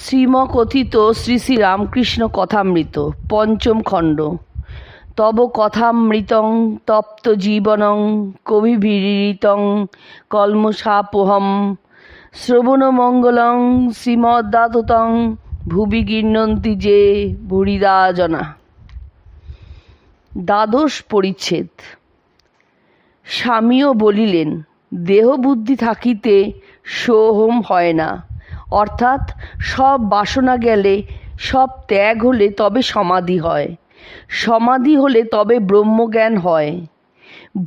শ্রীমকথিত শ্রী শ্রী রামকৃষ্ণ কথামৃত পঞ্চম খণ্ড। তব কথামৃতং তপ্ত জীবনং কবিভিরীতং কলমশাপোহম শ্রবণমঙ্গলং শ্রীমদাততং ভুবি গৃহ্ণন্তি যে ভূরিদা জনা। দ্বাদশ পরিচ্ছেদ। স্বামীও বলিলেন, দেহবুদ্ধি থাকিতে সোহম হয় না, অর্থাৎ সব বাসনা গেলে, সব ত্যাগ হলে তবে সমাধি হয়, সমাধি হলে তবে ব্রহ্মজ্ঞান হয়।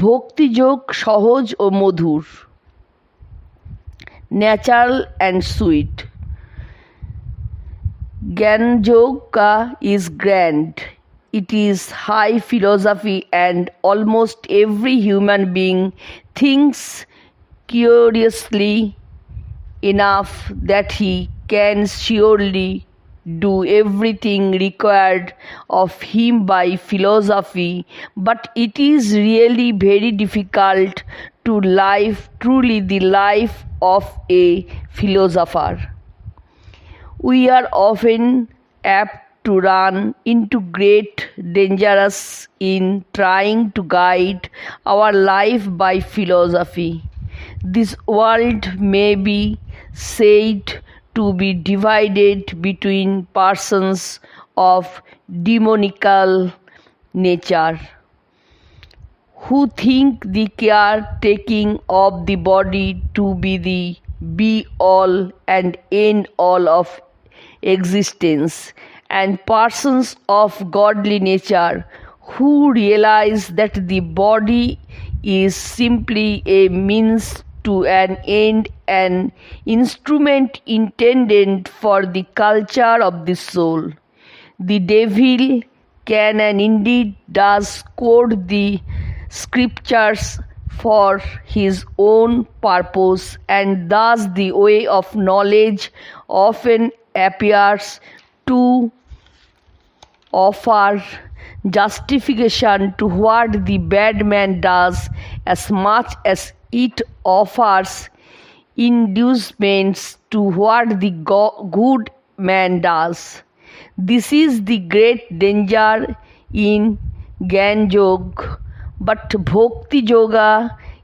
ভক্তিযোগ সহজ ও মধুর, natural and sweet. Jnana yoga is grand, it is high philosophy, and almost every human being thinks curiously enough that he can surely do everything required of him by philosophy, but it is really very difficult to live truly the life of a philosopher. We are often apt to run into great dangers in trying to guide our life by philosophy. This world may be said to be divided between persons of demoniacal nature, who think the caretaking of the body to be the be-all and end-all of existence, and persons of godly nature who realize that the body is simply a means to an end, an instrument intended for the culture of the soul. The devil can and indeed does quote the scriptures for his own purpose, and thus the way of knowledge often appears to offer justification to what the bad man does, as much as it offers inducements to what the good man does. This is the great danger in Gyan Yoga, but Bhakti Yoga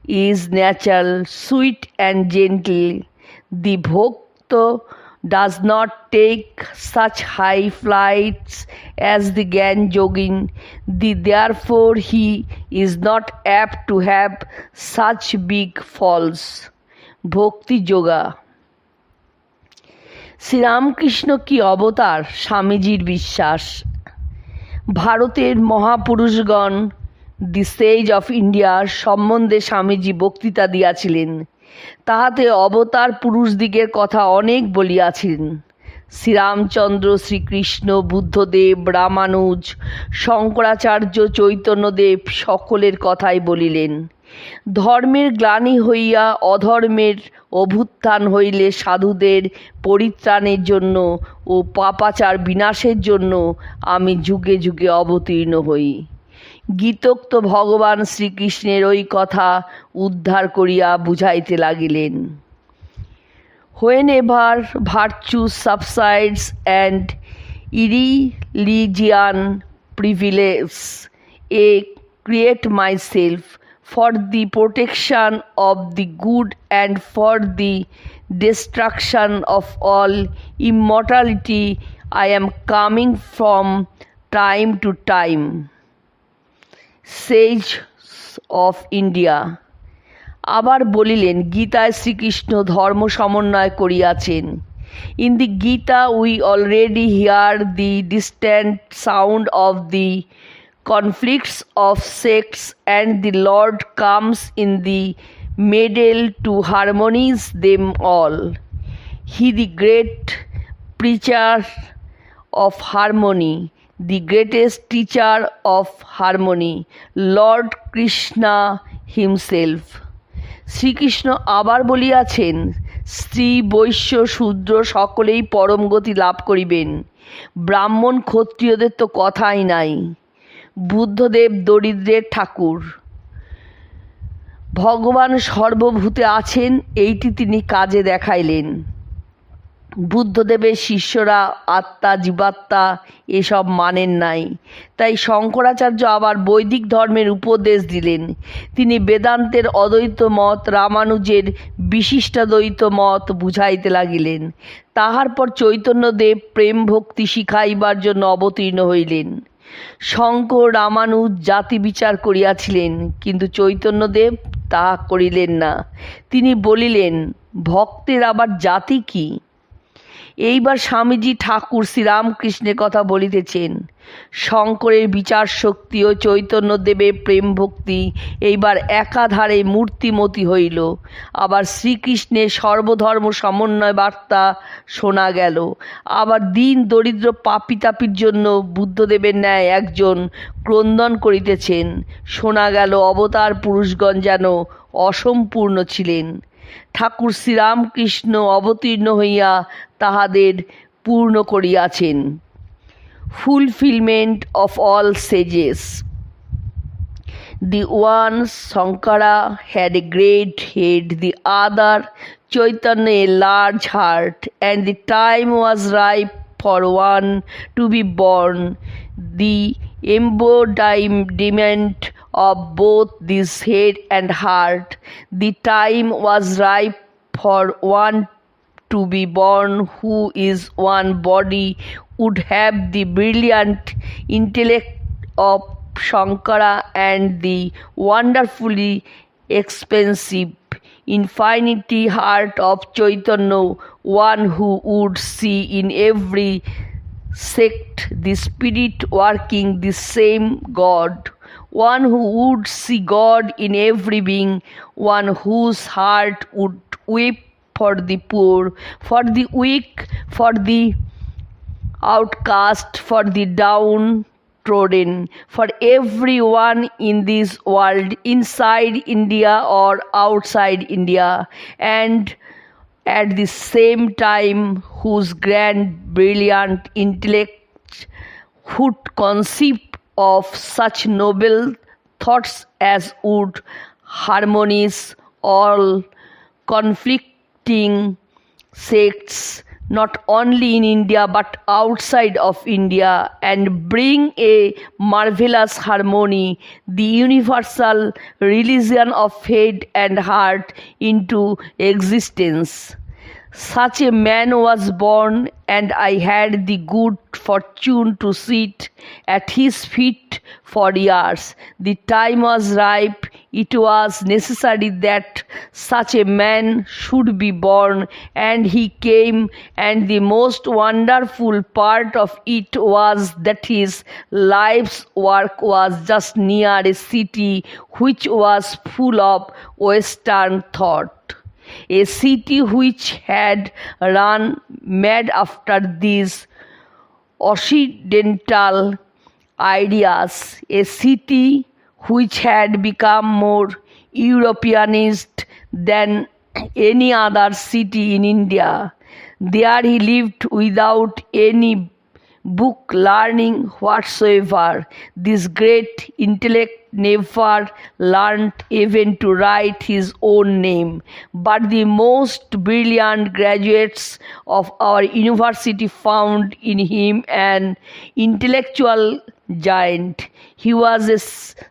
is natural, sweet and gentle. The Bhakta does not take such high flights as the Gyan Yogin, therefore he is not apt to have such big falls. Bhakti Yoga। Sri Ramakrishna কি অবতার, স্বামীজির বিশ্বাস। ভারতের মহাপুরুষগণ, দি সেজ of India সম্বন্ধে স্বামীজি বক্তৃতা দিয়াছিলেন। তাহাতে অবতার পুরুষদিগের কথা অনেক বলিয়াছিলেন। শ্রীরামচন্দ্র, শ্রীকৃষ্ণ, বুদ্ধদেব, রামানুজ, শঙ্করাচার্য, চৈতন্যদেব সকলের কথাই বলিলেন। ধর্মের গ্লানি হইয়া অধর্মের অভ্যুত্থান হইলে সাধুদের পরিত্রাণের জন্য ও পাপাচার বিনাশের জন্য আমি যুগে যুগে অবতীর্ণ হই। গীতোক্ত ভগবান শ্রীকৃষ্ণের ওই কথা উদ্ধার করিয়া বুঝাইতে লাগিলেন। Whenever virtue subsides and irreligion prevails, I create myself for the protection of the good and for the destruction of all immortality. I am coming from time to time. Sage of India. আবার বলিলেন, গীতায় শ্রীকৃষ্ণ ধর্ম সমন্বয় করিয়াছেন। In the Gita we already here the distant sound of the conflicts of sects, and the Lord comes in the middle to harmonize them all. He, the great preacher of harmony, the greatest teacher of harmony, Lord Krishna himself. Sri Krishna আবার বলিয়াছেন, স্ত্রী, বৈশ্য, শূদ্র সকলেই পরম গতি লাভ করিবেন। ব্রাহ্মণ ক্ষত্রিয়দের তো কথাই নাই। বুদ্ধদেব দরিদ্রের ঠাকুর। ভগবান সর্বভূতে আছেন, এইটি তিনি কাজে দেখাইলেন। বুদ্ধদেবের শিষ্যরা আত্মা জীবাত্মা এসব মানেন নাই। তাই শঙ্করাচার্য আবার বৈদিক ধর্মের উপদেশ দিলেন। তিনি বেদান্তের অদ্বৈত মত, রামানুজের বিশিষ্টাদ্বৈত মত বুঝাইতে লাগিলেন। তাহার পর চৈতন্যদেব প্রেম ভক্তি শিখাইবার জন্য অবতীর্ণ হইলেন। শঙ্কর রামানুজ জাতি বিচার করিয়াছিলেন, কিন্তু চৈতন্যদেব তাহা করিলেন না। তিনি বলিলেন, ভক্তের আবার জাতি কি? এইবার স্বামীজি ঠাকুর শ্রীরামকৃষ্ণের কথা বলিতেছেন। শঙ্করের বিচার শক্তি ও চৈতন্যদেবের প্রেম ভক্তি এইবার একাধারে মূর্তিমতী হইল। আবার শ্রীকৃষ্ণের সর্বধর্ম সমন্বয় বার্তা শোনা গেল। আবার দীন দরিদ্র পাপী তাপির জন্য বুদ্ধদেবের ন্যায় একজন ক্রন্দন করিতেছেন। শোনা গেল অবতার পুরুষগণ যেন অসম্পূর্ণ ছিলেন। ঠাকুর শ্রীরামকৃষ্ণ অবতীর্ণ হইয়া তাহাদের পূর্ণ করিয়াছেন। Fulfilment of all sages. The one Sankara had a great head, the other Chaitanya a large heart, and the time was ripe for one to be born. The embodiment of both this head and heart, the time was ripe for one to be born who is one body, would have the brilliant intellect of Shankara and the wonderfully expensive infinity heart of Chaitanya, one who would see in every sect the spirit working the same God, one who would see God in every being, one whose heart would weep for the poor, for the weak, for the outcast, for the downtrodden, for everyone in this world, inside India or outside India, and at the same time whose grand brilliant intellect would conceive of such noble thoughts as would harmonize all conflicting sects, not only in India but outside of India, and bring a marvelous harmony, the universal religion of head and heart, into existence. Such a man was born, and I had the good fortune to sit at his feet for years. The time was ripe. It was necessary that such a man should be born, and he came, and the most wonderful part of it was that his life's work was just near a city which was full of Western thought. A city which had run mad after these Occidental ideas, a city which had become more Europeanized than any other city in India. There he lived without any book learning whatsoever. This great intellect never learnt even to write his own name, but the most brilliant graduates of our university found in him an intellectual giant. He was a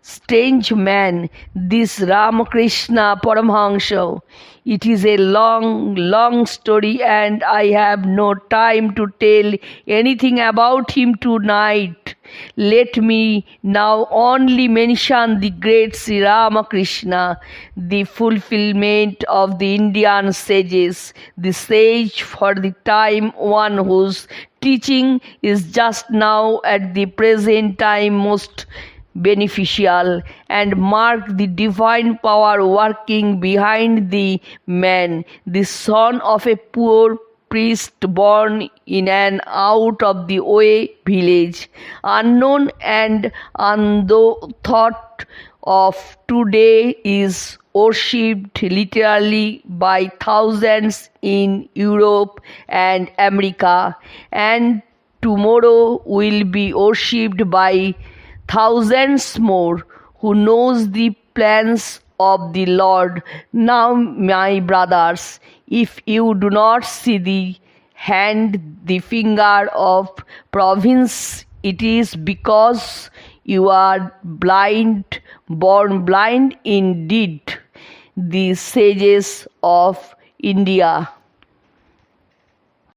strange man, this Ramakrishna Paramahansa. It is a long story, and I have no time to tell anything about him tonight. Let me now only mention the great Sri Ramakrishna, the fulfillment of the Indian sages, the sage for the time, one whose teaching is just now at the present time most beneficial, and mark the divine power working behind the man, the son of a poor priest born in an out of the way village, unknown and unthought of today, is worshipped literally by thousands in Europe and America, and tomorrow will be worshipped by thousands more, who knows the plans of the Lord. Now, my brothers, if you do not see the hand the finger of province, it is because you are blind, born blind indeed. The sages of India.